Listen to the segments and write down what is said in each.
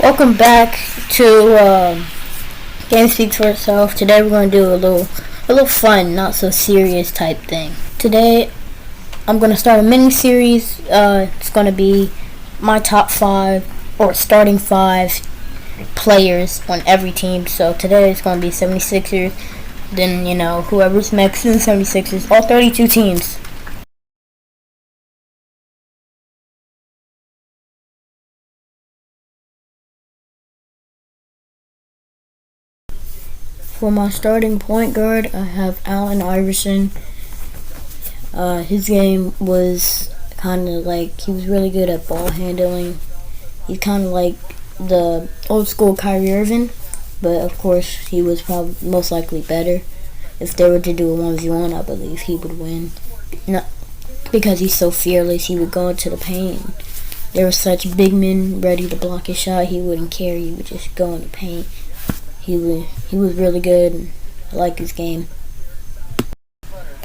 Welcome back to Game Speaks for Itself. Today we're going to do a little fun, not so serious type thing. Today I'm going to start a mini series. It's going to be my top 5 or starting 5 players on every team. So today it's going to be 76ers. Then whoever's next in the 76ers. All 32 teams. For my starting point guard, I have Iverson. His game was kind of like he was really good at ball handling. He's kind of like the old school Kyrie Irving, but of course he was probably most likely better. If they were to do a 1v1, I believe he would win. Not because he's so fearless. He would go into the paint. There were such big men ready to block his shot. He wouldn't care. He would just go in the paint. He was really good, and I like his game.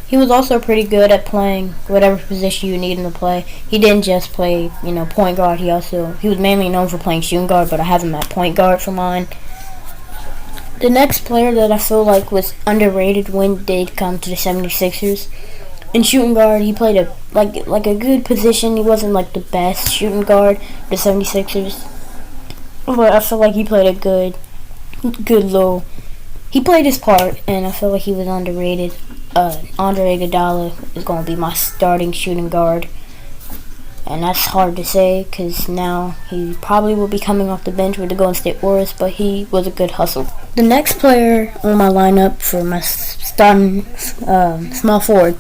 He was also pretty good at playing whatever position you need him to play. He didn't just play, point guard. He was mainly known for playing shooting guard, but I have him at point guard for mine. The next player that I feel like was underrated when did come to the 76ers. In shooting guard, he played a good position. He wasn't like the best shooting guard for the 76ers, but I feel like he played a good low. He played his part, and I feel like he was underrated. Andre Iguodala is going to be my starting shooting guard, and that's hard to say because now he probably will be coming off the bench with the Golden State Warriors, but he was a good hustle. The next player on my lineup for my starting small forward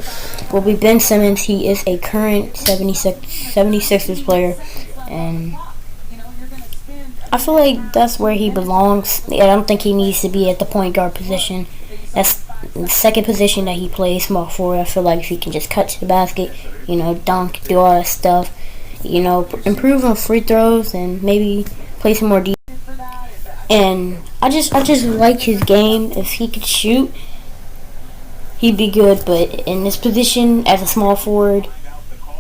will be Ben Simmons. He is a current 76ers player, and I feel like that's where he belongs. I don't think he needs to be at the point guard position. That's the second position that he plays, small forward. I feel like if he can just cut to the basket, dunk, do all that stuff, improve on free throws and maybe play some more defense. And I just like his game. If he could shoot, he'd be good. But in this position as a small forward,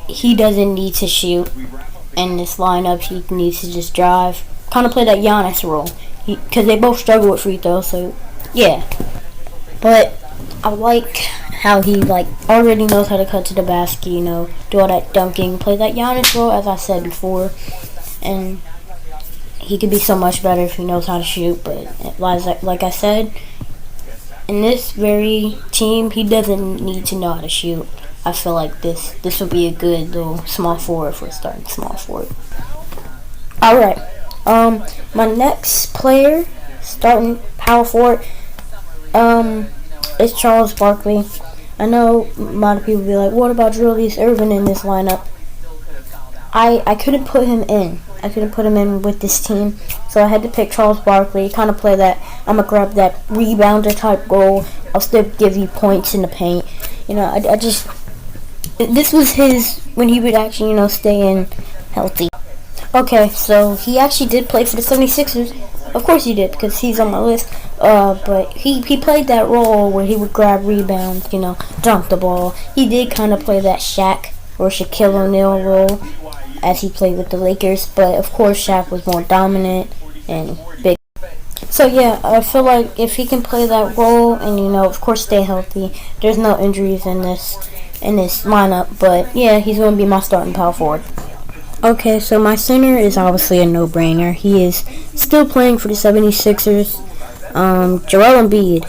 he doesn't need to shoot. In this lineup, he needs to just drive. Kind of play that Giannis role, because they both struggle with free throws. So yeah, but I like how he already knows how to cut to the basket. Do all that dunking, play that Giannis role, as I said before, and he could be so much better if he knows how to shoot. But like I said, in this very team, he doesn't need to know how to shoot. I feel like this would be a good little small forward for starting small forward. All right. My next player, starting power forward, is Charles Barkley. I know a lot of people be like, what about Julius Erving in this lineup? I couldn't put him in. I couldn't put him in with this team, so I had to pick Charles Barkley. Kind of play that, I'm going to grab that rebounder type role. I'll still give you points in the paint. This was his, when he would actually, stay in healthy. Okay, so he actually did play for the 76ers. Of course he did, because he's on my list. But he played that role where he would grab rebounds, dunk the ball. He did kind of play that Shaq or Shaquille O'Neal role as he played with the Lakers. But, of course, Shaq was more dominant and big. So, yeah, I feel like if he can play that role and, of course stay healthy, there's no injuries in this lineup. But, yeah, he's going to be my starting power forward. Okay, so my center is obviously a no-brainer. He is still playing for the 76ers. Joel Embiid.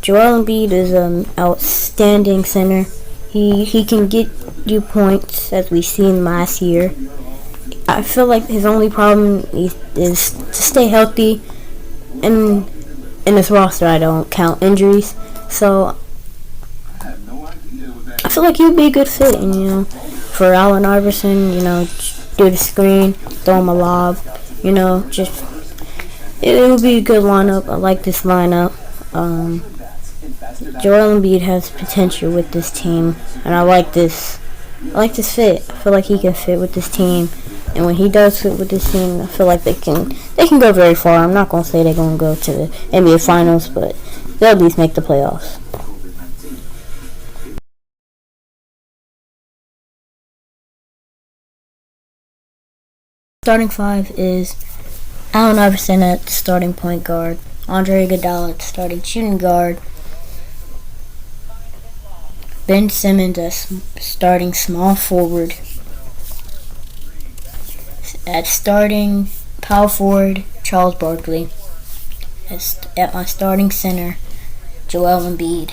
Joel Embiid is an outstanding center. He can get you points, as we seen last year. I feel like his only problem is to stay healthy. And in this roster, I don't count injuries. So I feel like he would be a good fit, for Allen Iverson, do the screen, throw him a lob, just it would be a good lineup. I like this lineup. Joel Embiid has potential with this team, and I like this fit. I feel like he can fit with this team, and when he does fit with this team, I feel like they can go very far. I'm not gonna say they're gonna go to the NBA Finals, but they'll at least make the playoffs. starting five is Allen Iverson at starting point guard, Iguodala at starting shooting guard, Ben Simmons as starting small forward, at starting power forward, Charles Barkley, at my starting center, Joel Embiid.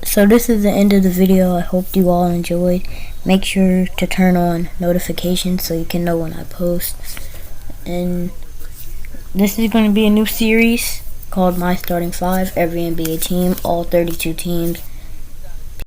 So this is the end of the video. I hope you all enjoyed. Make sure to turn on notifications so you can know when I post. And this is going to be a new series called My Starting Five. Every NBA team, all 32 teams,